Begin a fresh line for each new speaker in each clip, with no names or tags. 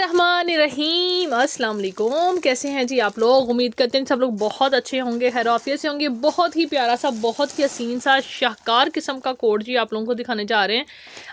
बिस्मिल्लाहिर्रहमानिर्रहीम। अस्सलाम वालेकुम। कैसे हैं जी आप लोग? उम्मीद करते हैं सब लोग बहुत अच्छे होंगे, खैरियत से होंगे। बहुत ही प्यारा सा, बहुत ही हसीन सा, शाहकार किस्म का कोड जी आप लोगों को दिखाने जा रहे हैं।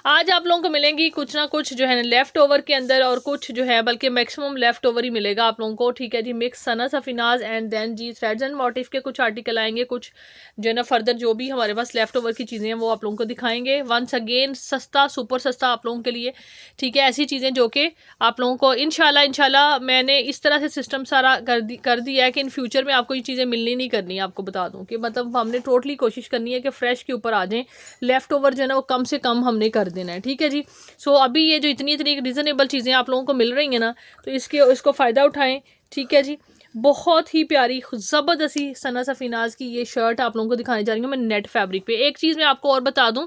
आज आप लोगों को मिलेंगी कुछ ना कुछ जो है ना लेफ़्ट ओवर के अंदर, और कुछ जो है बल्कि मैक्सिमम लेफ़्ट ओवर ही मिलेगा आप लोगों को। ठीक है जी, mix Sana Safinaz and then जी थ्रेड्स एंड मोटिफ के कुछ आर्टिकल आएंगे, कुछ जो है ना फर्दर जो भी हमारे पास लेफ़्ट ओवर की चीज़ें हैं वो आप लोगों को दिखाएंगे। वंस अगेन सस्ता, सुपर सस्ता आप लोगों के लिए। ठीक है, ऐसी चीज़ें जो कि आप लोगों को इंशाल्लाह मैंने इस तरह से सिस्टम सारा कर दिया है कि इन फ्यूचर में आपको ये चीज़ें मिलनी नहीं करनी है। आपको बता दूं कि मतलब हमने टोटली कोशिश करनी है कि फ़्रेश के ऊपर आ जाएं। लेफ़्ट ओवर जो है ना वो कम से कम हमने कर देना है। ठीक है जी। सो अभी ये जो इतनी इतनी रिजनेबल चीज़ें आप लोगों को मिल रही हैं ना, तो इसको फ़ायदा उठाएँ। ठीक है जी। बहुत ही प्यारी ज़बरदस्ती सना सफिनाज की ये शर्ट आप लोगों को दिखाने जा रही हूँ मैं नेट फैब्रिक पे। एक चीज़ मैं आपको और बता दूं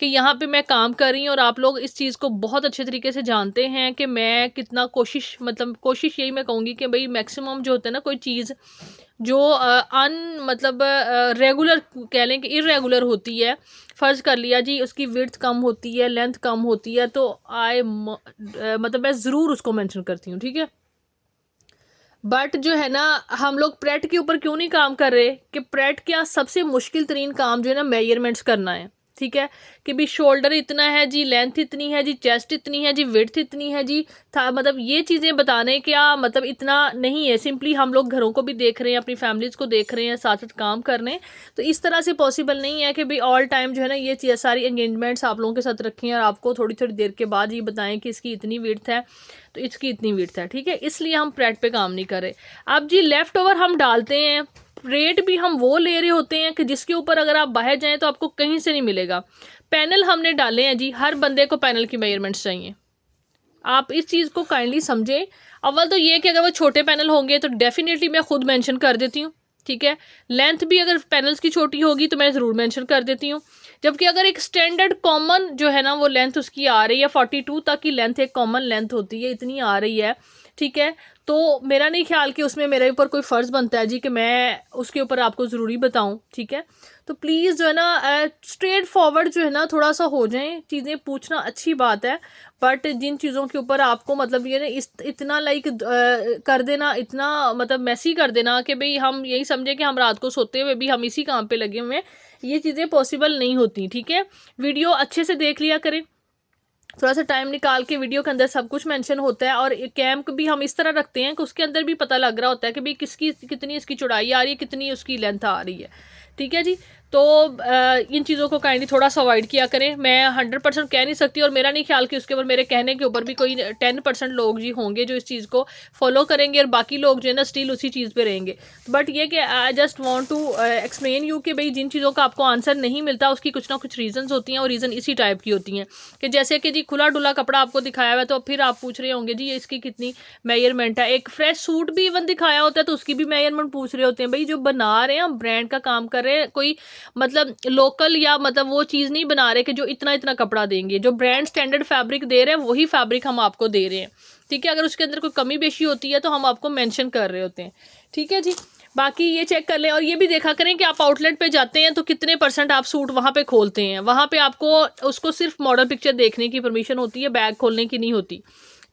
कि यहाँ पे मैं काम कर रही हूँ और आप लोग इस चीज़ को बहुत अच्छे तरीके से जानते हैं कि मैं कितना कोशिश यही मैं कहूँगी कि भाई मैक्सिमम जो होता है ना कोई चीज़ जो रेगुलर कह लें कि इरेगुलर होती है। फ़र्ज़ कर लिया जी उसकी विड्थ कम होती है, लेंथ कम होती है, तो मैं ज़रूर उसको मेंशन करती हूँ। ठीक है, बट जो है ना हम लोग प्रेट के ऊपर क्यों नहीं काम कर रहे कि प्रेट का सबसे मुश्किल तरीन काम जो है ना मेजरमेंट्स करना है। ठीक है, कि भी शोल्डर इतना है जी, लेंथ इतनी है जी, चेस्ट इतनी है जी, विड्थ इतनी है जी, था मतलब ये चीज़ें बताने क्या मतलब इतना नहीं है। सिंपली हम लोग घरों को भी देख रहे हैं, अपनी फैमिलीज़ को देख रहे हैं, साथ साथ काम कर रहे हैं, तो इस तरह से पॉसिबल नहीं है कि भाई ऑल टाइम जो है ना ये सारी एंगेजमेंट्स आप लोगों के साथ रखें और आपको थोड़ी थोड़ी देर के बाद ये बताएं कि इसकी इतनी विड्थ है तो इसकी इतनी विड्थ है। ठीक है, इसलिए हम प्रेट पे काम नहीं कर रहे। अब जी लेफ़्ट ओवर हम डालते हैं, रेट भी हम वो ले रहे होते हैं कि जिसके ऊपर अगर आप बाहर जाएं तो आपको कहीं से नहीं मिलेगा। पैनल हमने डाले हैं जी, हर बंदे को पैनल की मेजरमेंट्स चाहिए। आप इस चीज़ को काइंडली समझें। अव्वल तो ये कि अगर वो छोटे पैनल होंगे तो डेफिनेटली मैं खुद मेंशन कर देती हूँ। ठीक है, लेंथ भी अगर पैनल्स की छोटी होगी तो मैं ज़रूर मेंशन कर देती हूँ। जबकि अगर एक स्टैंडर्ड कॉमन जो है ना वो लेंथ उसकी आ रही है 42 तक की लेंथ, एक कॉमन लेंथ होती है, इतनी आ रही है। ठीक है, तो मेरा नहीं ख्याल कि उसमें मेरे ऊपर कोई फ़र्ज़ बनता है जी कि मैं उसके ऊपर आपको ज़रूरी बताऊं। ठीक है, तो प्लीज़ जो है ना स्ट्रेट फॉरवर्ड जो है ना थोड़ा सा हो जाएं। चीज़ें पूछना अच्छी बात है, बट जिन चीज़ों के ऊपर आपको मतलब ये ना इतना कर देना, इतना मतलब मैसी कर देना कि भाई हम यही समझे कि हम रात को सोते हुए भी हम इसी काम पे लगे हुए हैं, ये चीज़ें पॉसिबल नहीं होती। ठीक है, वीडियो अच्छे से देख लिया करें, थोड़ा सा टाइम निकाल के। वीडियो के अंदर सब कुछ मेंशन होता है और कैंप भी हम इस तरह रखते हैं कि उसके अंदर भी पता लग रहा होता है कि भाई किसकी कितनी इसकी चौड़ाई आ रही है, कितनी उसकी लेंथ आ रही है। ठीक है जी, तो इन चीज़ों को काइंडली थोड़ा सा अवॉइड किया करें। मैं 100% कह नहीं सकती और मेरा नहीं ख्याल कि उसके ऊपर मेरे कहने के ऊपर भी कोई 10% लोग जी होंगे जो इस चीज़ को फॉलो करेंगे और बाकी लोग जो है ना स्टिल उसी चीज़ पे रहेंगे। बट ये कि I just want to explain you कि भाई जिन चीज़ों का आपको आंसर नहीं मिलता उसकी कुछ ना कुछ रीजंस होती हैं, और रीज़न इसी टाइप की होती हैं कि जैसे कि जी खुला डुला कपड़ा आपको दिखाया हुआ है तो फिर आप पूछ रहे होंगे जी इसकी कितनी मेजरमेंट है। एक फ्रेश सूट भी इवन दिखाया होता है तो उसकी भी मेजरमेंट पूछ रहे होते हैं। भाई जो बना रहे हैं हम ब्रांड का काम कर रहे हैं, कोई मतलब लोकल या मतलब वो चीज़ नहीं बना रहे कि जो इतना इतना कपड़ा देंगे। जो ब्रांड स्टैंडर्ड फैब्रिक दे रहे हैं वही फैब्रिक हम आपको दे रहे हैं। ठीक है, अगर उसके अंदर कोई कमी बेशी होती है तो हम आपको मेंशन कर रहे होते हैं। ठीक है जी, बाकी ये चेक कर लें और ये भी देखा करें कि आप आउटलेट पे जाते हैं तो कितने % आप सूट वहाँ पे खोलते हैं। वहाँ पे आपको उसको सिर्फ मॉडल पिक्चर देखने की परमिशन होती है, बैग खोलने की नहीं होती।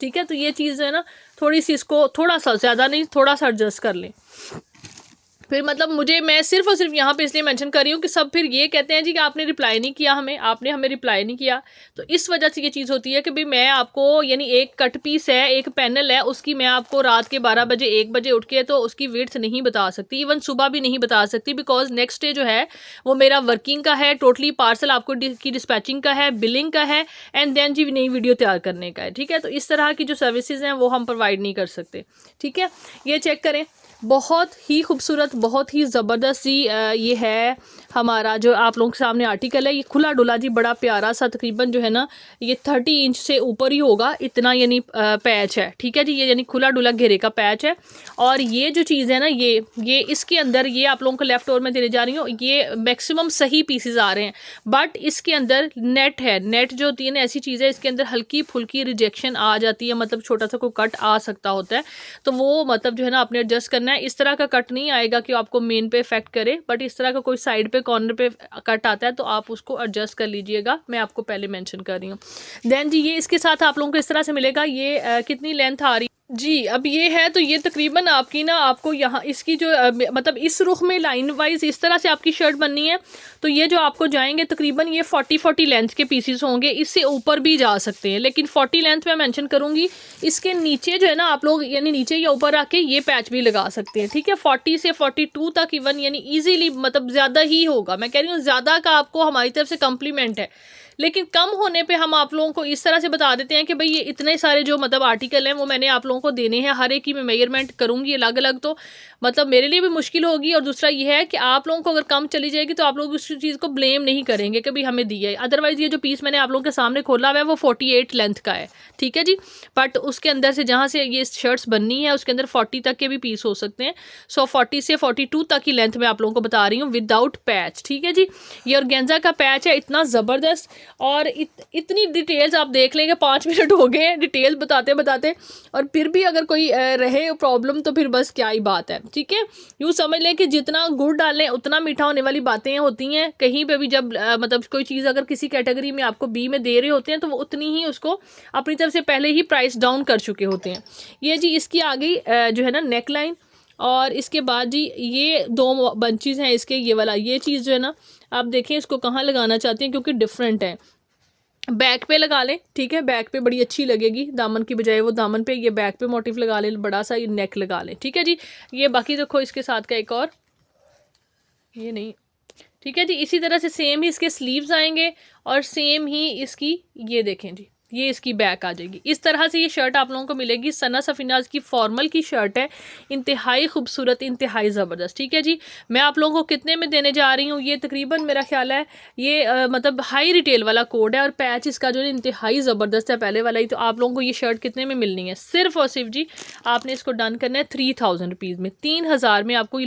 ठीक है, तो ये चीज़ है ना थोड़ी सी, इसको थोड़ा सा, ज़्यादा नहीं, थोड़ा सा एडजस्ट कर लें। फिर मतलब मैं सिर्फ और सिर्फ यहाँ पे इसलिए मेंशन कर रही हूँ कि सब फिर ये कहते हैं जी कि आपने रिप्लाई नहीं किया, आपने हमें रिप्लाई नहीं किया। तो इस वजह से ये चीज़ होती है कि भाई मैं आपको यानी एक कट पीस है, एक पैनल है, उसकी मैं आपको रात के 12 बजे 1 बजे उठ के तो उसकी विड्थ नहीं बता सकती, इवन सुबह भी नहीं बता सकती, बिकॉज नेक्स्ट डे जो है वो मेरा वर्किंग का है, टोटली पार्सल आपको की डिस्पैचिंग का है, बिलिंग का है, एंड देन जी नई वीडियो तैयार करने का है। ठीक है, तो इस तरह की जो सर्विसेज हैं वो हम प्रोवाइड नहीं कर सकते। ठीक है, ये चेक करें, बहुत ही खूबसूरत, बहुत ही ज़बरदस्त सी ये है हमारा जो आप लोगों के सामने आर्टिकल है। ये खुला डुला जी बड़ा प्यारा सा, तकरीबन जो है ना ये 30 इंच से ऊपर ही होगा, इतना यानी पैच है। ठीक है जी, ये यानी खुला डुला घेरे का पैच है। और ये जो चीज़ है ना ये इसके अंदर ये आप लोगों को लेफ्ट ओवर में देने जा रही हूँ, ये मैक्सिमम सही पीसेज आ रहे हैं, बट इसके अंदर नेट है। नेट जो होती है ना ऐसी चीज़ है, इसके अंदर हल्की फुल्की रिजेक्शन आ जाती है, मतलब छोटा सा कोई कट आ सकता होता है, तो वो मतलब जो है ना आपने एडजस्ट करना है। इस तरह का कट नहीं आएगा कि आपको मेन पे इफेक्ट करे, बट इस तरह का कोई साइड पे कॉर्नर पे कट आता है तो आप उसको एडजस्ट कर लीजिएगा, मैं आपको पहले मेंशन कर रही हूँ। देन जी ये इसके साथ आप लोगों को इस तरह से मिलेगा, ये कितनी लेंथ आ रही जी, अब ये है तो ये तकरीबन आपकी ना, आपको यहाँ इसकी जो मतलब इस रुख में लाइन वाइज इस तरह से आपकी शर्ट बननी है, तो ये जो आपको जाएंगे तकरीबन ये 40 लेंथ के पीसीस होंगे, इससे ऊपर भी जा सकते हैं, लेकिन 40 लेंथ मैं मेंशन करूँगी। इसके नीचे जो है ना आप लोग यानी नीचे या ऊपर आके ये पैच भी लगा सकते हैं, ठीक है। 40 से 42 तक इवन यानी ईजीली, मतलब ज़्यादा ही होगा, मैं कह रही हूँ ज़्यादा का आपको हमारी तरफ से कम्प्लीमेंट है, लेकिन कम होने पे हम आप लोगों को इस तरह से बता देते हैं कि भाई ये इतने सारे जो मतलब आर्टिकल हैं वो मैंने आप लोगों को देने हैं, हर एक की मैं मेजरमेंट करूँगी अलग अलग, तो मतलब मेरे लिए भी मुश्किल होगी, और दूसरा ये है कि आप लोगों को अगर कम चली जाएगी तो आप लोग उस चीज़ को ब्लेम नहीं करेंगे कि भाई हमें दी है। अदरवाइज़ ये जो पीस मैंने आप लोगों के सामने खोला हुआ है वो 48 लेंथ का है, ठीक है जी, बट उसके अंदर से जहाँ से ये शर्ट्स बननी है उसके अंदर 40 तक के भी पीस हो सकते हैं। सो 40 से 42 तक की लेंथ मैं आप लोगों को बता रही हूँ विदाउट पैच, ठीक है जी। ये ऑर्गेन्जा का पैच है, इतना ज़बरदस्त, और इतनी डिटेल्स आप देख लेंगे, 5 मिनट हो गए हैं डिटेल्स बताते बताते, और फिर भी अगर कोई रहे प्रॉब्लम तो फिर बस क्या ही बात है, ठीक है। यूँ समझ लें कि जितना गुड़ डालें उतना मीठा होने वाली बातें होती हैं। कहीं पे भी जब मतलब कोई चीज़ अगर किसी कैटेगरी में आपको बी में दे रहे होते हैं तो वो उतनी ही उसको अपनी तरफ से पहले ही प्राइस डाउन कर चुके होते हैं। ये जी इसकी आ गई जो है ना नेक लाइन, और इसके बाद जी ये 2 बंचेस हैं इसके, ये वाला ये चीज़ जो है ना आप देखें इसको कहाँ लगाना चाहते हैं क्योंकि डिफरेंट है। बैक पे लगा लें, ठीक है, बैक पे बड़ी अच्छी लगेगी, दामन की बजाय वो दामन पे ये बैक पे मोटिव लगा लें, बड़ा सा ये नेक लगा लें, ठीक है जी। ये बाकी देखो इसके साथ का एक और, ये नहीं, ठीक है जी। इसी तरह से सेम ही इसके स्लीव्स आएंगे, और सेम ही इसकी ये देखें जी ये इसकी बैक आ जाएगी। इस तरह से ये शर्ट आप लोगों को मिलेगी। सना सफीनाज की फॉर्मल की शर्ट है, इंतहाई खूबसूरत, इंतहाई ज़बरदस्त, ठीक है जी। मैं आप लोगों को कितने में देने जा रही हूँ, ये तकरीबन मेरा ख्याल है ये मतलब हाई रिटेल वाला कोड है, और पैच इसका जो है इंतहाई ज़बरदस्त है पहले वाला ही। तो आप लोगों को ये शर्ट कितने में मिलनी है, सिर्फ और सिर्फ जी आपने इसको डन करना है 3000 रुपीज़ में। 3000 में आपको ये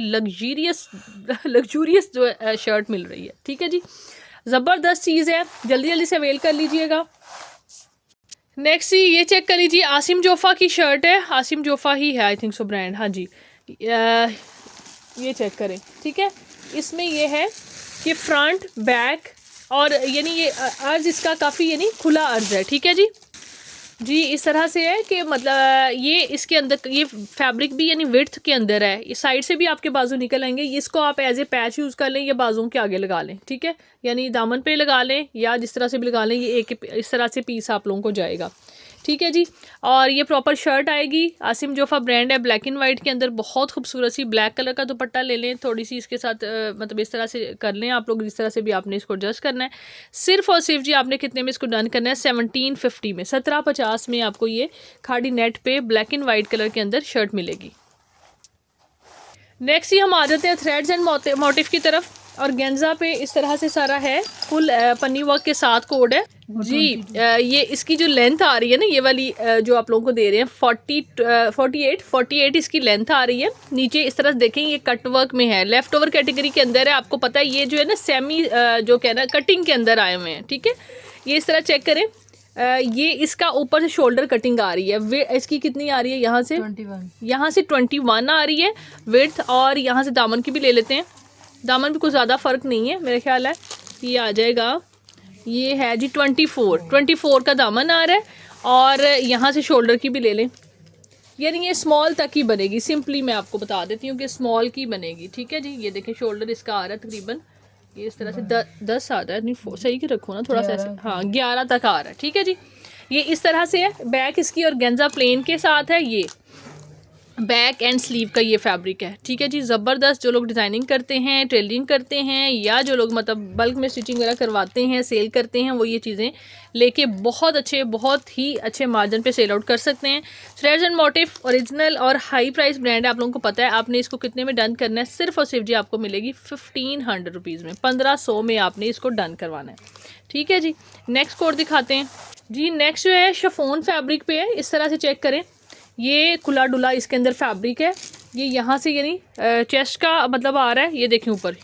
लग्जूरियस जो शर्ट मिल रही है, ठीक है जी। ज़बरदस्त चीज़ है, जल्दी जल्दी से अवेल कर लीजिएगा। नेक्स्ट जी ये चेक कर लीजिए, आसिम जोफ़ा की शर्ट है, आसिम जोफ़ा ही है आई थिंक सो ब्रांड, हाँ जी। ये चेक करें, ठीक है। इसमें ये है कि फ्रंट बैक, और यानी ये अर्ज इसका काफ़ी यानी खुला अर्ज है, ठीक है जी। जी इस तरह से है कि मतलब ये इसके अंदर ये फैब्रिक भी यानी विड्थ के अंदर है, इस साइड से भी आपके बाजू निकल आएंगे। इसको आप एज ए पैच यूज़ कर लें या बाजुओं के आगे लगा लें, ठीक है, यानी दामन पे लगा लें या जिस तरह से भी लगा लें, ये एक इस तरह से पीस आप लोगों को जाएगा, ठीक है जी। और ये प्रॉपर शर्ट आएगी, आसिम जोफ़ा ब्रांड है, ब्लैक एंड वाइट के अंदर, बहुत खूबसूरत सी ब्लैक कलर का दुपट्टा ले लें, थोड़ी सी इसके साथ मतलब इस तरह से कर लें आप लोग, इस तरह से भी आपने इसको एडजस्ट करना है। सिर्फ और सिर्फ जी आपने कितने में इसको डन करना है, 1750 में, 1750 में आपको ये खाड़ी नेट पे ब्लैक एंड वाइट कलर के अंदर शर्ट मिलेगी। नेक्स्ट ही हम आ जाते हैं थ्रेड्स एंड मोटिव की तरफ। और गेंजा पे इस तरह से सारा है, फुल पन्नी वर्क के साथ कोड है जी। ये इसकी जो लेंथ आ रही है ना, ये वाली जो आप लोगों को दे रहे हैं 48 इसकी लेंथ आ रही है। नीचे इस तरह से देखें ये कट वर्क में है, लेफ्ट ओवर कैटेगरी के अंदर है, आपको पता है ये जो है ना सेमी जो कहना कटिंग के अंदर आए हुए हैं, ठीक है। ये इस तरह चेक करें, ये इसका ऊपर से शोल्डर कटिंग आ रही है, इसकी कितनी आ रही है, यहाँ से 21 आ रही है विड्थ, और यहाँ से दामन की भी ले लेते हैं, दामन भी कुछ ज़्यादा फ़र्क नहीं है मेरे ख्याल है, ये आ जाएगा, ये है जी 24 का दामन आ रहा है, और यहाँ से शोल्डर की भी ले लें, यानी ये स्मॉल तक ही बनेगी। सिंपली मैं आपको बता देती हूँ कि स्मॉल की बनेगी, ठीक है जी। ये देखें शोल्डर इसका आ रहा है तकरीबन ये इस तरह से 10 आ रहा है, नहीं सही के रखो ना थोड़ा सा ऐसे, हाँ 11 तक आ रहा है, ठीक है जी। ये इस तरह से है बैक इसकी, और गेंजा प्लेन के साथ है, ये बैक एंड स्लीव का ये फैब्रिक है, ठीक है जी। ज़बरदस्त, जो लोग डिज़ाइनिंग करते हैं, टेलरिंग करते हैं, या जो लोग मतलब बल्क में स्टिचिंग वगैरह करवाते हैं, सेल करते हैं, वो ये चीज़ें लेके बहुत ही अच्छे मार्जिन पे सेल आउट कर सकते हैं। थ्रेड्स एंड मोटिव ओरिजिनल और हाई प्राइस ब्रांड है, आप लोगों को पता है। आपने इसको कितने में डन करना है, सिर्फ और सिर्फ जी आपको मिलेगी 1500 रुपीज़ में, 1500 में आपने इसको डन करवाना है, ठीक है जी। नेक्स्ट कोड दिखाते हैं जी। नेक्स्ट जो है शिफॉन फैब्रिक पे है, इस तरह से चेक करें, ये खुला डुला इसके अंदर फैब्रिक है, ये यहाँ से यानी चेस्ट का मतलब आ रहा है, ये देखें ऊपर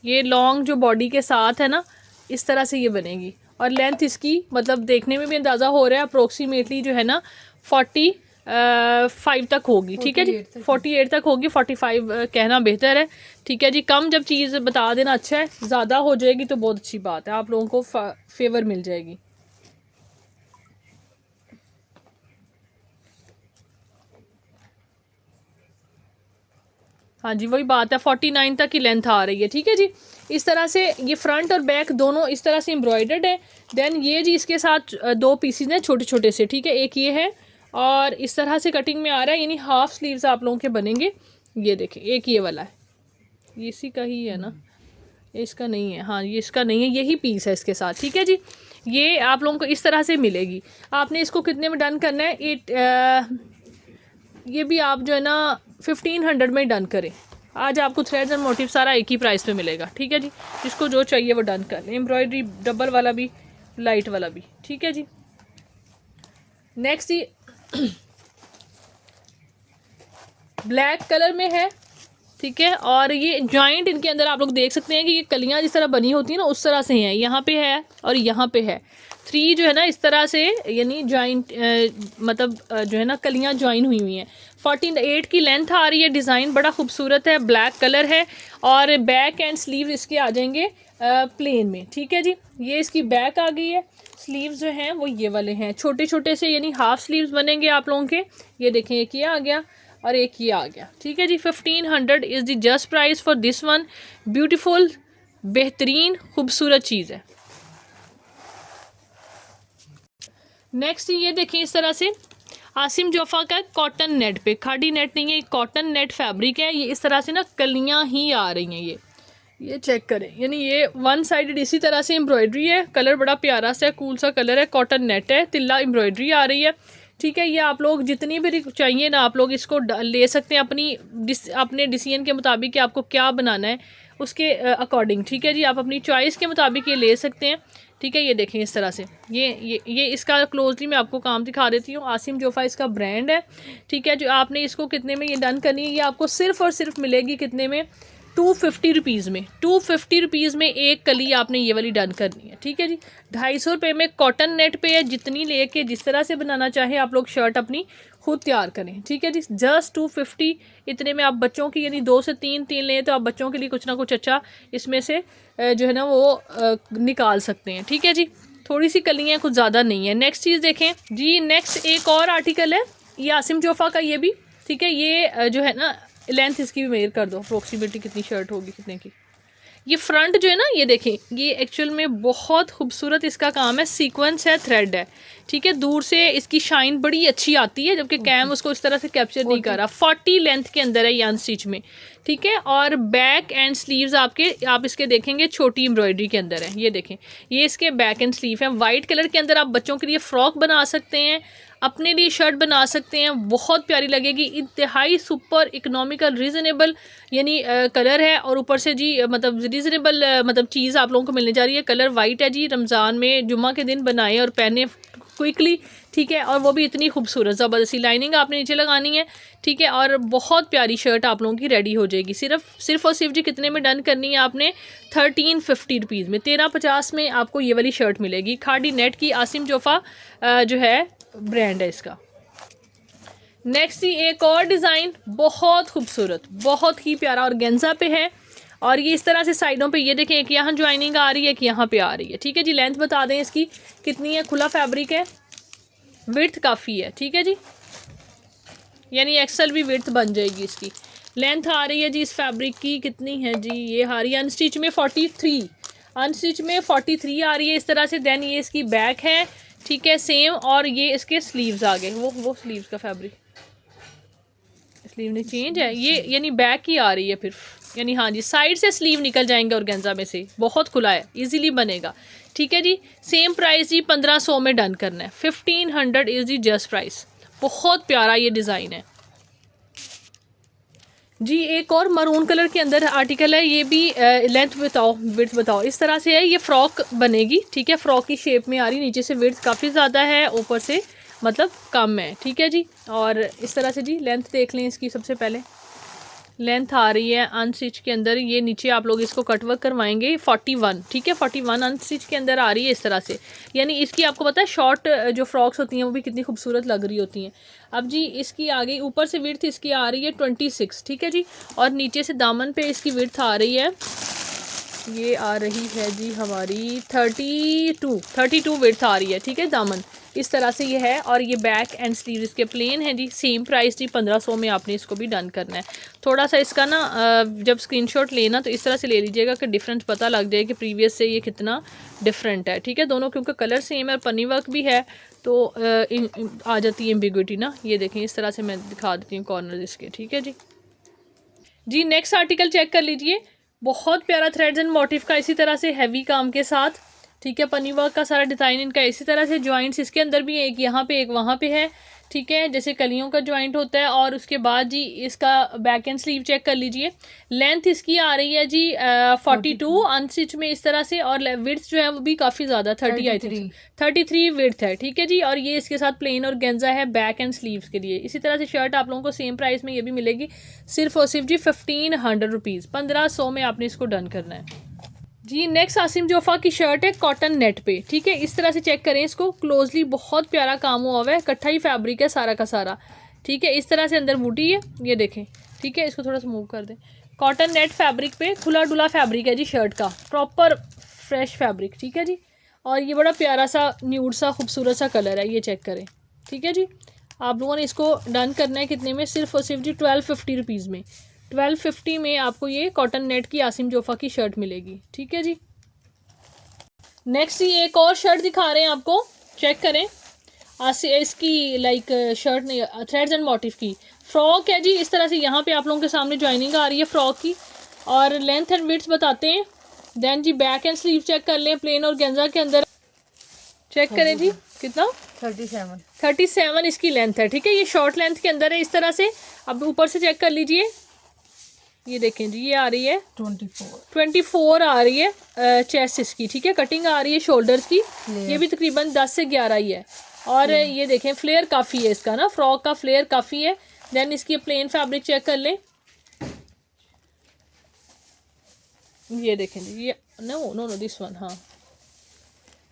ये लॉन्ग जो बॉडी के साथ है ना, इस तरह से ये बनेगी, और लेंथ इसकी मतलब देखने में भी अंदाज़ा हो रहा है अप्रोक्सीमेटली जो है ना 40 5 तक होगी, ठीक है जी, 48 तक होगी, 45 कहना बेहतर है, ठीक है जी। कम जब चीज़ बता देना अच्छा है, ज़्यादा हो जाएगी तो बहुत अच्छी बात है, आप लोगों को फेवर मिल जाएगी। हाँ जी, वही बात है, 49 तक की लेंथ आ रही है, ठीक है जी। इस तरह से ये फ्रंट और बैक दोनों इस तरह से एम्ब्रॉयडर्ड है। देन ये जी इसके साथ 2 पीसीज हैं छोटे छोटे से, ठीक है, एक ये है और इस तरह से कटिंग में आ रहा है, यानी हाफ स्लीव्स आप लोगों के बनेंगे। ये देखें, एक ये वाला है, ये इसी का ही है ना, इसका नहीं है, हाँ ये इसका नहीं है, यही पीस है इसके साथ, ठीक है जी। ये आप लोगों को इस तरह से मिलेगी। आपने इसको कितने में डन करना है, ये भी आप जो है ना 1500 में डन करें। आज आपको थ्रेड्स एंड मोटिव सारा एक ही प्राइस पे मिलेगा, ठीक है जी। जिसको जो चाहिए वो डन कर लें, एम्ब्रॉयडरी डबल वाला भी, लाइट वाला भी, ठीक है जी। नेक्स्ट ये ब्लैक कलर में है, ठीक है, और ये जॉइंट इनके अंदर आप लोग देख सकते हैं कि ये कलियां जिस तरह बनी होती हैं ना उस तरह से हैं, यहाँ पे है और यहाँ पे है। 3 जो है ना इस तरह से, यानी जॉइंट मतलब जो है ना कलियां ज्वाइन हुई हुई हैं। 48 की लेंथ आ रही है, डिज़ाइन बड़ा खूबसूरत है, ब्लैक कलर है और बैक एंड स्लीव इसके आ जाएंगे प्लेन में, ठीक है जी। ये इसकी बैक आ गई है, स्लीव्स जो हैं वो ये वाले हैं, छोटे छोटे से, यानी हाफ स्लीव्स बनेंगे आप लोगों के। ये देखें, एक ये आ गया और एक ये आ गया, ठीक है जी। 1500 is the just price for this one. Beautiful, बेहतरीन खूबसूरत चीज़ है। नेक्स्ट ये देखें, इस तरह से आसिम जोफ़ा का कॉटन नेट पे, खादी नेट नहीं है, कॉटन नेट फैब्रिक है। ये इस तरह से ना कलियां ही आ रही हैं, ये चेक करें, यानी ये वन साइडेड इसी तरह से एम्ब्रॉयडरी है। कलर बड़ा प्यारा सा कूल सा कलर है, कॉटन नेट है, तिल्ला एम्ब्रॉयडरी आ रही है, ठीक है। ये आप लोग जितनी भी चाहिए ना आप लोग इसको ले सकते हैं अपने डिसीजन के मुताबिक कि आपको क्या बनाना है उसके अकॉर्डिंग, ठीक है जी। आप अपनी चॉइस के मुताबिक ये ले सकते हैं, ठीक है। ये देखें इस तरह से, ये इसका क्लोजली मैं आपको काम दिखा देती हूँ। आसिम जोफ़ा इसका ब्रांड है, ठीक है। जो आपने इसको कितने में ये डन करनी है, ये आपको सिर्फ़ और सिर्फ मिलेगी कितने में, 250 रुपीज़ में। 250 रुपीज़ में एक कली आपने ये वाली डन करनी है, ठीक है जी। 250 रुपये में कॉटन नेट पे है, जितनी लेके जिस तरह से बनाना चाहे आप लोग शर्ट अपनी खुद तैयार करें, ठीक है जी। जस्ट 250 इतने में आप बच्चों की, यानी 2 से 3 लें तो आप बच्चों के लिए कुछ ना कुछ अच्छा इसमें से जो है ना वो निकाल सकते हैं, ठीक है जी। थोड़ी सी कलियाँ, कुछ ज़्यादा नहीं है। नेक्स्ट चीज़ देखें जी, नेक्स्ट एक और आर्टिकल है, ये आसिम जोफ़ा का, ये भी ठीक है। ये जो है ना लेंथ इसकी भी मेजर कर दो, अप्रोक्सीमेटली कितनी शर्ट होगी, कितने की। ये फ्रंट जो है ना, ये देखें, ये एक्चुअल में बहुत खूबसूरत इसका काम है, सीक्वेंस है, थ्रेड है, ठीक है। दूर से इसकी शाइन बड़ी अच्छी आती है, जबकि कैम उसको इस तरह से कैप्चर नहीं कर रहा। 40 लेंथ के अंदर है ये अनस्टिच में, ठीक है। और बैक एंड स्लीव्स आप इसके देखेंगे छोटी एम्ब्रॉयडरी के अंदर है। ये देखें, ये इसके बैक एंड स्लीव है। वाइट कलर के अंदर आप बच्चों के लिए फ़्रॉक बना सकते हैं, अपने लिए शर्ट बना सकते हैं, बहुत प्यारी लगेगी। इंतहाई सुपर इकोनॉमिकल रीज़नेबल यानी कलर है, और ऊपर से जी मतलब रीज़नेबल मतलब चीज़ आप लोगों को मिलने जा रही है। कलर वाइट है जी, रमज़ान में जुम्मा के दिन बनाए और पहने क्विकली, ठीक है। और वो भी इतनी खूबसूरत ज़बरदस्ती लाइनिंग आपने नीचे लगानी है, ठीक है। और बहुत प्यारी शर्ट आप लोगों की रेडी हो जाएगी। सिर्फ और सिर्फ जी कितने में डन करनी है आपने, 1350 रुपीज़ में, 1350 में आपको ये वाली शर्ट मिलेगी। खादी नेट की, आसिम जोफ़ा जो है ब्रांड है इसका। नेक्स्ट ही एक और डिज़ाइन बहुत खूबसूरत, बहुत ही प्यारा, और गेंजा पे है। और ये इस तरह से साइडों पे, ये देखें, एक यहाँ ज्वाइनिंग आ रही है, एक यहाँ पे आ रही है, ठीक है जी। लेंथ बता दें इसकी कितनी है, खुला फैब्रिक है, विड्थ काफ़ी है, ठीक है जी, यानी एक्सल भी विड्थ बन जाएगी इसकी। लेंथ आ रही है जी इस फैब्रिक की कितनी है जी, ये आ रही है अनस्टिच में 43, अनस्टिच में 43 आ रही है इस तरह से। देन ये इसकी बैक है, ठीक है, सेम। और ये इसके स्लीव्स आ गए, वो स्लीव्स का फैब्रिक, स्लीव नहीं चेंज है ये, यानी बैक ही आ रही है फिर, यानी हाँ जी, साइड से स्लीव निकल जाएंगे ऑर्गेन्जा में से, बहुत खुला है, इजीली बनेगा, ठीक है जी। सेम प्राइस जी 1500 में डन करना है, 1500 इज़ दी जस्ट प्राइस। बहुत प्यारा ये डिज़ाइन है जी। एक और मरून कलर के अंदर आर्टिकल है, ये भी लेंथ बताओ, विड्थ बताओ। इस तरह से है, ये फ्रॉक बनेगी, ठीक है, फ्रॉक की शेप में आ रही, नीचे से विड्थ काफ़ी ज़्यादा है, ऊपर से मतलब कम है, ठीक है जी। और इस तरह से जी लेंथ देख लें इसकी सबसे पहले, लेंथ आ रही है अनस्टिच के अंदर, ये नीचे आप लोग इसको कट वर्क करवाएंगे 41, ठीक है 41 अनस्टिच के अंदर आ रही है इस तरह से। यानी इसकी आपको पता है शॉर्ट जो फ्रॉक्स होती हैं वो भी कितनी खूबसूरत लग रही होती हैं। अब जी इसकी आगे ऊपर से विड्थ इसकी आ रही है 26, ठीक है जी, और नीचे से दामन पे इसकी विड्थ आ रही है, ये आ रही है जी हमारी 32 विड्थ आ रही है, ठीक है दामन इस तरह से ये है। और ये बैक एंड स्लीव इसके प्लेन है जी, सेम प्राइस जी 1500 में आपने इसको भी डन करना है। थोड़ा सा इसका ना जब स्क्रीनशॉट लेना तो इस तरह से ले लीजिएगा कि डिफरेंस पता लग जाए कि प्रीवियस से ये कितना डिफरेंट है, ठीक है। दोनों क्योंकि कलर सेम है और पन्नी वर्क भी है तो आ जाती है एम्बिग्विटी ना। ये देखें इस तरह से मैं दिखा देती हूँ कॉर्नर इसके, ठीक है जी। जी नेक्स्ट आर्टिकल चेक कर लीजिए, बहुत प्यारा थ्रेड्स एंड मोटिव का इसी तरह से हैवी काम के साथ, ठीक है। पन्नी वर्क का सारा डिज़ाइन इनका इसी तरह से, जॉइंट्स इसके अंदर भी एक यहाँ पे एक वहाँ पे है, ठीक है, जैसे कलियों का जॉइंट होता है। और उसके बाद जी इसका बैक एंड स्लीव चेक कर लीजिए, लेंथ इसकी आ रही है जी 42 अनस्टिच में इस तरह से, और विड्थ जो है वो भी काफ़ी ज़्यादा 30 आई थिंक 33 विड्थ है, ठीक है जी। और ये इसके साथ प्लेन और गेंजा है बैक एंड स्लीव्स के लिए। इसी तरह से शर्ट आप लोगों को सेम प्राइस में ये भी मिलेगी, सिर्फ और सिर्फ जी 1500 रुपीज़, 1500 में आपने इसको डन करना है जी। नेक्स्ट आसिम जोफा की शर्ट है कॉटन नेट पे, ठीक है। इस तरह से चेक करें इसको क्लोजली, बहुत प्यारा काम हुआ हुआ है, इकट्ठा ही फैब्रिक है सारा का सारा, ठीक है। इस तरह से अंदर बूटी है, ये देखें, ठीक है। इसको थोड़ा सा मूव कर दें, कॉटन नेट फैब्रिक पे खुला डुला फैब्रिक है जी शर्ट का, प्रॉपर फ्रेश फैब्रिक, ठीक है जी। और ये बड़ा प्यारा सा न्यूड सा खूबसूरत सा कलर है, ये चेक करें, ठीक है जी। आप लोगों ने इसको डन करना है कितने में, सिर्फ और सिर्फ जी 1250 रुपीज़ में, 1250 में आपको ये कॉटन नेट की आसिम जोफा की शर्ट मिलेगी, ठीक है जी। नेक्स्ट ये एक और शर्ट दिखा रहे हैं आपको, चेक करें। इसकी लाइक शर्ट नहीं, थ्रेड्स एंड मोटिव की फ्रॉक है जी। इस तरह से यहाँ पे आप लोगों के सामने ज्वाइनिंग आ रही है फ्रॉक की, और लेंथ एंड विड्थ बताते हैं। देन जी बैक एंड स्लीव चेक कर लें, प्लेन और गेंजा के अंदर चेक करें जी, कितना 37 इसकी लेंथ है, ठीक है। ये शॉर्ट लेंथ के अंदर है इस तरह से। अब ऊपर से चेक कर लीजिए, ये देखें जी, ये आ रही है 24 आ रही है चेस्ट इसकी, ठीक है। कटिंग आ रही है शोल्डर्स की, ये भी तकरीबन 10 से 11 ही है। और ये देखें फ्लेयर काफ़ी है इसका ना, फ्रॉक का फ्लेयर काफ़ी है। देन इसकी प्लेन फैब्रिक चेक कर लें, ये देखें जी, ये नो दिस वन, हाँ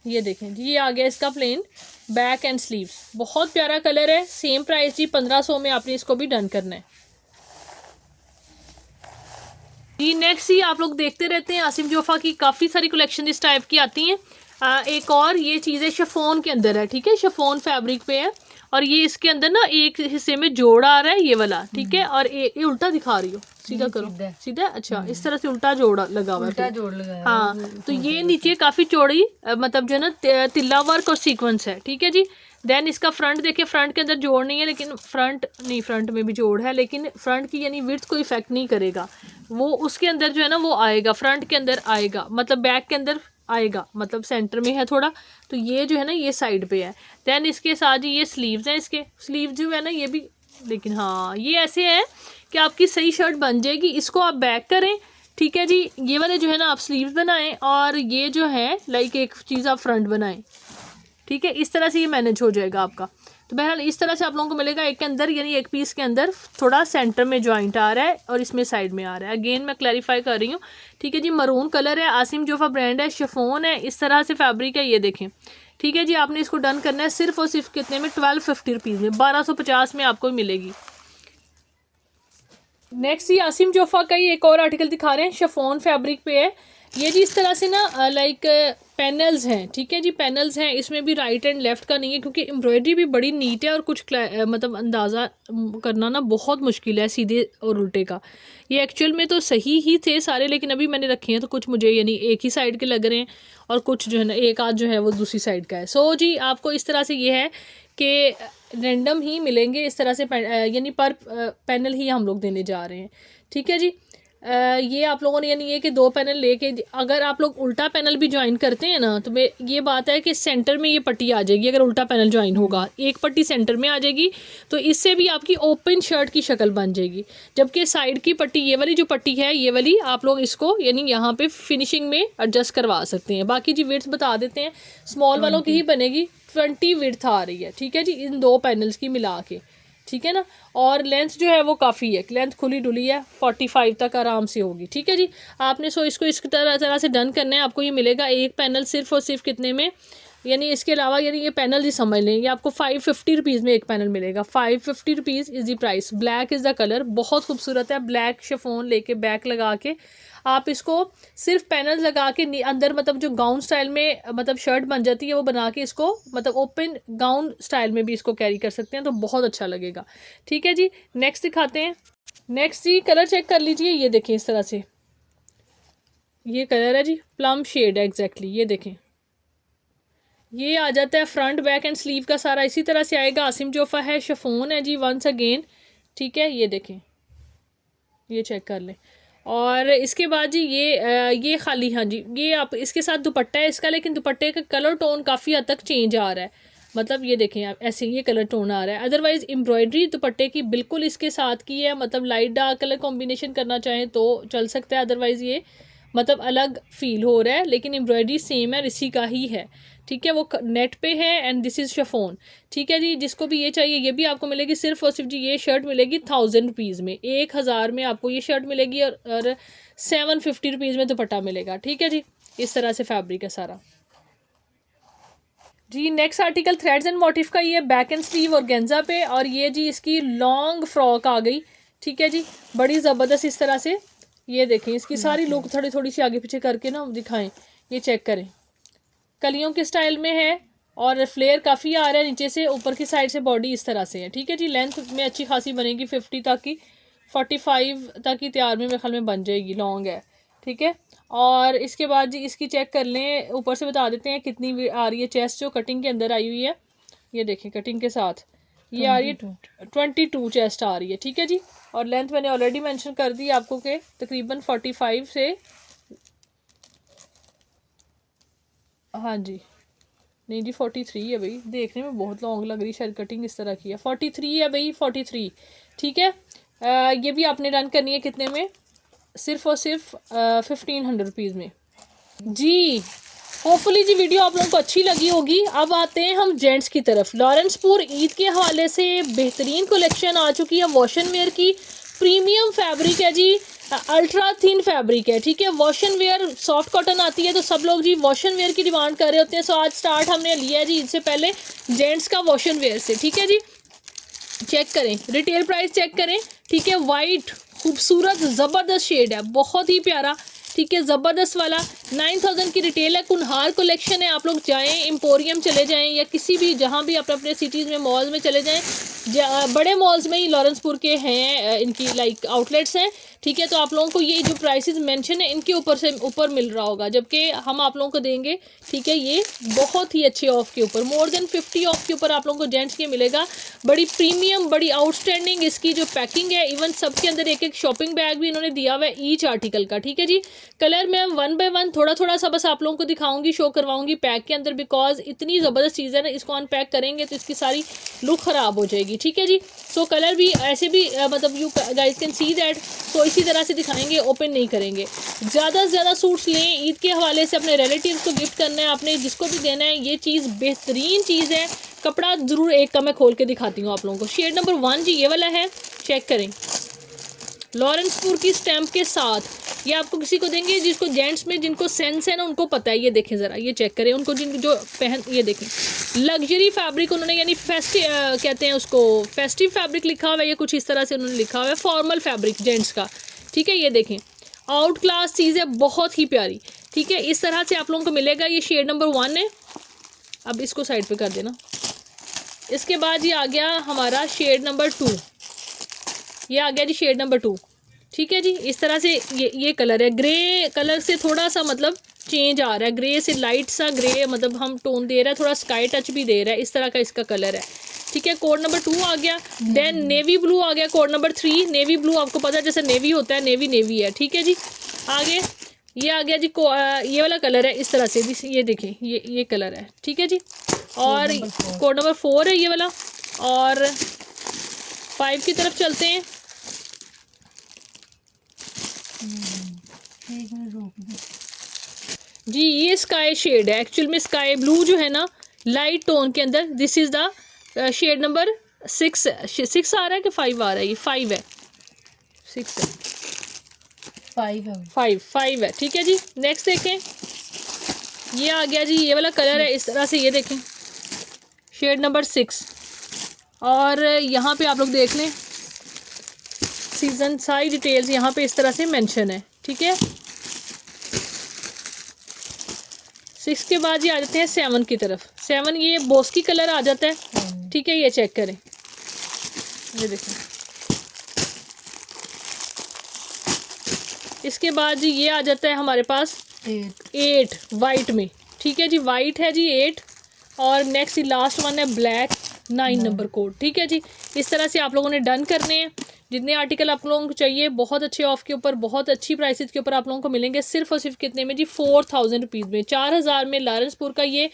ये देखें जी, ये आ गया इसका प्लेन बैक एंड स्लीव्स, बहुत प्यारा कलर है, सेम प्राइस जी 1500 में आपने इसको भी डन करना है जी। नेक्स्ट ही आप लोग देखते रहते हैं आसिम जोफा की काफ़ी सारी कलेक्शन इस टाइप की आती हैं। एक और ये चीज़ें शिफॉन के अंदर है, ठीक है, शिफॉन फैब्रिक पे है। और ये इसके अंदर ना एक हिस्से में जोड़ आ रहा है ये वाला, ठीक है। और ये उल्टा दिखा रही हो, सीधा करो, सीधा, अच्छा इस तरह से उल्टा जोड़ लगा हुआ है, हाँ। तो ये नीचे काफ़ी चौड़ी मतलब जो है ना तिल्ला वर्क और सीक्वेंस है, ठीक है जी। देन इसका फ्रंट देखिए, फ्रंट के अंदर जोड़ नहीं है, लेकिन फ्रंट में भी जोड़ है, लेकिन फ्रंट की यानी विड्थ को इफेक्ट नहीं करेगा, वो उसके अंदर जो है ना वो आएगा, फ्रंट के अंदर आएगा, मतलब बैक के अंदर आएगा, मतलब सेंटर में है थोड़ा। तो ये जो है ना ये साइड पे है। देन इसके साथ ही ये स्लीव्स हैं, इसके स्लीव जो है ना ये भी, लेकिन हाँ ये ऐसे है कि आपकी सही शर्ट बन जाएगी। इसको आप बैक करें, ठीक है जी, ये वाले जो है ना आप स्लीव्स बनाएं, और ये जो है लाइक एक चीज़ आप फ्रंट बनाएं, ठीक है। इस तरह से ये मैनेज हो जाएगा आपका। तो बहरहाल इस तरह से आप लोगों को मिलेगा, एक के अंदर यानी एक पीस के अंदर थोड़ा सेंटर में जॉइंट आ रहा है और इसमें साइड में आ रहा है। अगेन मैं क्लैरिफाई कर रही हूँ, ठीक है जी। मरून कलर है, आसिम जोफा ब्रांड है, शिफॉन है, इस तरह से फैब्रिक है, ये देखें, ठीक है जी। आपने इसको डन करना है सिर्फ और सिर्फ कितने में, 1250 रुपीज़ में, 1250 में आपको मिलेगी। नेक्स्ट ये आसिम जोफा का ही एक और आर्टिकल दिखा रहे हैं, शिफॉन फैब्रिक पे है ये जी। इस तरह से ना लाइक पैनल्स हैं, ठीक है जी, पैनल्स हैं, इसमें भी राइट एंड लेफ्ट का नहीं है, क्योंकि एम्ब्रॉयडरी भी बड़ी नीट है और कुछ मतलब अंदाज़ा करना ना बहुत मुश्किल है सीधे और उल्टे का। ये एक्चुअल में तो सही ही थे सारे, लेकिन अभी मैंने रखे हैं तो कुछ मुझे यानी एक ही साइड के लग रहे हैं, और कुछ जो है ना एक आध जो है वो दूसरी साइड का है। सो जी आपको इस तरह से ये है कि रैंडम ही मिलेंगे इस तरह से, यानी पर पैनल ही हम लोग देने जा रहे हैं, ठीक है जी। ये आप लोगों ने यानी ये कि 2 पैनल लेके, अगर आप लोग उल्टा पैनल भी ज्वाइन करते हैं ना, तो ये बात है कि सेंटर में ये पट्टी आ जाएगी। अगर उल्टा पैनल ज्वाइन होगा, एक पट्टी सेंटर में आ जाएगी, तो इससे भी आपकी ओपन शर्ट की शक्ल बन जाएगी। जबकि साइड की पट्टी, ये वाली जो पट्टी है, ये वाली आप लोग इसको यानी यहाँ पे फिनिशिंग में एडजस्ट करवा सकते हैं। बाकी जी विड्थ बता देते हैं, स्मॉल वालों की ही बनेगी 20 विड्थ आ रही है, ठीक है जी, इन 2 पैनल्स की मिला के, ठीक है ना। और लेंथ जो है वो काफ़ी है, लेंथ खुली डुली है, 45 तक आराम से होगी, ठीक है जी। आपने इसको इस तरह से डन करना है। आपको ये मिलेगा एक पैनल सिर्फ और सिर्फ कितने में, यानी इसके अलावा यानी ये पैनल जी समझ लें, ये आपको 550 रुपीज़ में एक पैनल मिलेगा। 550 rupees is the price. Black is the colour, बहुत खूबसूरत है। ब्लैक शिफॉन लेके बैक लगा के आप इसको सिर्फ पैनल लगा के अंदर मतलब जो गाउन स्टाइल में मतलब शर्ट बन जाती है वो बना के इसको मतलब ओपन गाउन स्टाइल में भी इसको कैरी कर सकते हैं, तो बहुत अच्छा लगेगा, ठीक है जी। नेक्स्ट दिखाते हैं। नेक्स्ट जी कलर चेक कर लीजिए, ये देखें इस तरह से ये कलर है जी, प्लम शेड है एग्जैक्टली। ये देखें ये आ जाता है फ्रंट बैक एंड स्लीव का सारा इसी तरह से आएगा। आसिम जोफा है, शिफॉन है जी वंस अगेन, ठीक है। ये देखें, ये चेक कर लें। और इसके बाद जी ये खाली, हाँ जी ये आप इसके साथ दुपट्टा है इसका, लेकिन दुपट्टे का कलर टोन काफ़ी हद तक चेंज आ रहा है, मतलब ये देखें आप ऐसे ये कलर टोन आ रहा है। अदरवाइज़ एम्ब्रॉयडरी दुपट्टे की बिल्कुल इसके साथ की है, मतलब लाइट डार्क कलर कॉम्बिनेशन करना चाहें तो चल सकता है, अदरवाइज़ ये मतलब अलग फील हो रहा है, लेकिन एम्ब्रॉयडरी सेम है, इसी का ही है, ठीक है। वो नेट पे है एंड दिस इज़ शिफॉन, ठीक है जी। जिसको भी ये चाहिए ये भी आपको मिलेगी सिर्फ और सिर्फ जी ये शर्ट मिलेगी 1000 रुपीज़ में, 1000 में आपको ये शर्ट मिलेगी और 750 रुपीज़ में दुपट्टा मिलेगा, ठीक है जी। इस तरह से फैब्रिक है सारा जी। Next article threads and motif का, ये बैक एंड स्लीव और गेंजा पे, और ये जी इसकी लॉन्ग फ्रॉक आ गई, ठीक है जी, बड़ी ज़बरदस्त इस तरह से। ये देखें इसकी सारी लुक थोड़ी थोड़ी सी आगे पीछे करके ना दिखाएं, ये चेक करें, कलियों के स्टाइल में है और फ्लेयर काफ़ी आ रहा है नीचे से, ऊपर की साइड से बॉडी इस तरह से है, ठीक है जी। लेंथ में अच्छी खासी बनेगी, 50 तक की 45 तक की तैयार में मेरे ख्याल में बन जाएगी, लॉन्ग है, ठीक है। और इसके बाद जी इसकी चेक कर लें, ऊपर से बता देते हैं कितनी आ रही है चेस्ट जो कटिंग के अंदर आई हुई है। ये देखें कटिंग के साथ ये आ रही है 22 चेस्ट आ रही है, ठीक है जी। और लेंथ मैंने ऑलरेडी मेंशन कर दी आपको कि तकरीबन 45 से, हाँ जी नहीं जी 43 है भाई, देखने में बहुत लॉन्ग लग रही, शायद कटिंग इस तरह की है। 43 है भाई, 43, ठीक है। ये भी आपने रन करनी है कितने में, सिर्फ और सिर्फ 1500 रुपीज़ में जी। होपफुली जी वीडियो आप लोगों को अच्छी लगी होगी। अब आते हैं हम जेंट्स की तरफ। लॉरेंसपुर ईद के हवाले से बेहतरीन कलेक्शन आ चुकी है, वॉशन वेयर की प्रीमियम फैब्रिक है जी, अल्ट्रा थिन फैब्रिक है, ठीक है। वॉशन वेयर सॉफ्ट कॉटन आती है तो सब लोग जी वॉशन वेयर की डिमांड कर रहे होते हैं, सो आज स्टार्ट हमने लिया है जी इससे पहले जेंट्स का वॉशन वेयर से, ठीक है जी। चेक करें रिटेल प्राइस चेक करें, ठीक है। वाइट खूबसूरत ज़बरदस्त शेड है, बहुत ही प्यारा, ठीक है, ज़बरदस्त वाला। 9000 की रिटेल है, कुनहार कलेक्शन है। आप लोग जाएं एम्पोरियम चले जाएं या किसी भी जहां भी अपने अपने सिटीज़ में मॉल्स में चले जाएं, बड़े मॉल्स में ही लॉरेंसपुर के हैं इनकी लाइक आउटलेट्स हैं, ठीक है। तो आप लोगों को ये जो प्राइसेस मेंशन है इनके ऊपर से ऊपर मिल रहा होगा, जबकि हम आप लोगों को देंगे, ठीक है, ये बहुत ही अच्छे ऑफ के ऊपर, मोर देन 50 ऑफ के ऊपर आप लोगों को जेंट्स के मिलेगा। बड़ी प्रीमियम बड़ी आउटस्टैंडिंग इसकी जो पैकिंग है, इवन सबके अंदर एक एक शॉपिंग बैग भी इन्होंने दिया हुआ है ईच आर्टिकल का, ठीक है जी। कलर मैं 1 बाय 1 थोड़ा थोड़ा सा बस आप लोगों को दिखाऊंगी, शो करवाऊंगी पैक के अंदर, बिकॉज इतनी ज़बरदस्त चीज़ है ना, इसको अनपैक करेंगे तो इसकी सारी लुक ख़राब हो जाएगी, ठीक है जी। सो कलर भी ऐसे भी मतलब you guys can see that, तो इसी तरह से दिखाएंगे, ओपन नहीं करेंगे। ज़्यादा से ज़्यादा सूट्स लें, ईद के हवाले से अपने रिलेटिव्स को गिफ्ट करना है, आपने जिसको भी देना है, ये चीज़ बेहतरीन चीज़ है। कपड़ा ज़रूर एक का मैं खोल के दिखाती हूँ आप लोगों को। शेड नंबर 1 जी ये वाला है, चेक करें, लॉरेंसपुर की स्टैम्प के साथ। ये आपको किसी को देंगे जिसको जेंट्स में जिनको सेंस है ना उनको पता है, ये देखें ज़रा, ये चेक करें, उनको जिन जो पहन, ये देखें लग्जरी फैब्रिक उन्होंने यानी कहते हैं उसको फेस्टिव फैब्रिक लिखा हुआ है, ये कुछ इस तरह से उन्होंने लिखा हुआ है, फॉर्मल फैब्रिक जेंट्स का, ठीक है। ये देखें आउट क्लास चीज़ है, बहुत ही प्यारी, ठीक है। इस तरह से आप लोगों को मिलेगा। ये शेड नंबर 1 है, अब इसको साइड पे कर देना। इसके बाद ये आ गया हमारा शेड नंबर 2, ये आ गया जी शेड नंबर 2, ठीक है जी। इस तरह से ये कलर है, ग्रे कलर से थोड़ा सा मतलब चेंज आ रहा है, ग्रे से लाइट सा ग्रे मतलब हम टोन दे रहा है, थोड़ा स्काई टच भी दे रहा है, इस तरह का इसका कलर है, ठीक है। कोड नंबर 2 आ गया। देन नेवी ब्लू आ गया, कोड नंबर 3। नेवी ब्लू आपको पता है जैसे नेवी होता है, नेवी नेवी है, ठीक है जी। आगे ये आ गया जी ये वाला कलर है इस तरह से, ये देखें ये कलर है, ठीक है जी। और कोड नंबर 4 है ये वाला। और 5 की तरफ चलते हैं। जी ये स्काई शेड है, एक्चुअल में स्काई ब्लू जो है ना लाइट टोन के अंदर, this is the shade number 6 6 आ रहा है कि 5 आ रहा है? ये 5 है, 6 है, 5 है, ठीक है जी। नेक्स्ट देखें, ये आ गया जी, ये वाला कलर है इस तरह से, ये देखें शेड नंबर 6। और यहाँ पे आप लोग देख लें सीजन सारी डिटेल्स यहाँ पे इस तरह से मेंशन है, ठीक है। 6 के बाद ये आ जाते हैं 7 की तरफ। 7 ये बोस्की कलर आ जाता है, ठीक है, ये चेक करें, ये देखें। इसके बाद जी ये आ जाता है हमारे पास 8 वाइट में, ठीक है जी, वाइट है जी 8। और नेक्स्ट लास्ट वन है ब्लैक 9 नंबर कोड, ठीक है जी। इस तरह से आप लोगों ने डन करने हैं। जितने आर्टिकल आप लोगों को चाहिए बहुत अच्छे ऑफ के ऊपर, बहुत अच्छी प्राइसेस के ऊपर आप लोगों को मिलेंगे, सिर्फ और सिर्फ कितने में जी, 4000 रुपीज़ में, 4000 में लारेंसपुर का ये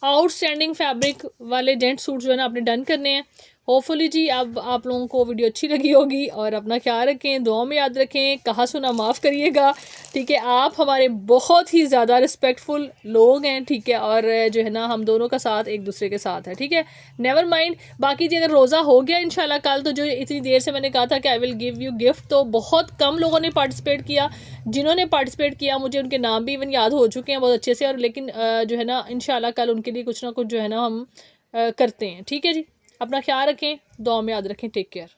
आउटस्टैंडिंग फैब्रिक वाले जेंट सूट जो है ना आपने डन करने हैं। होपफुली जी अब आप लोगों को वीडियो अच्छी लगी होगी, और अपना ख्याल रखें, दुआ में याद रखें, कहा सुना माफ़ करिएगा, ठीक है। आप हमारे बहुत ही ज़्यादा रिस्पेक्टफुल लोग हैं, ठीक है, और जो है ना हम दोनों का साथ एक दूसरे के साथ है, ठीक है। नेवर माइंड, बाकी जी अगर रोज़ा हो गया इंशाल्लाह कल, तो जो इतनी देर से मैंने कहा था कि I will give you gift, तो बहुत कम लोगों ने पार्टिसिपेट किया। जिन्होंने पार्टिसिपेट किया मुझे उनके नाम भी इवन याद हो चुके हैं बहुत अच्छे से, और लेकिन जो है ना इंशाल्लाह कल उनके लिए कुछ ना कुछ जो है ना हम करते हैं, ठीक है जी। अपना ख्याल रखें, दुआ में याद रखें, टेक केयर।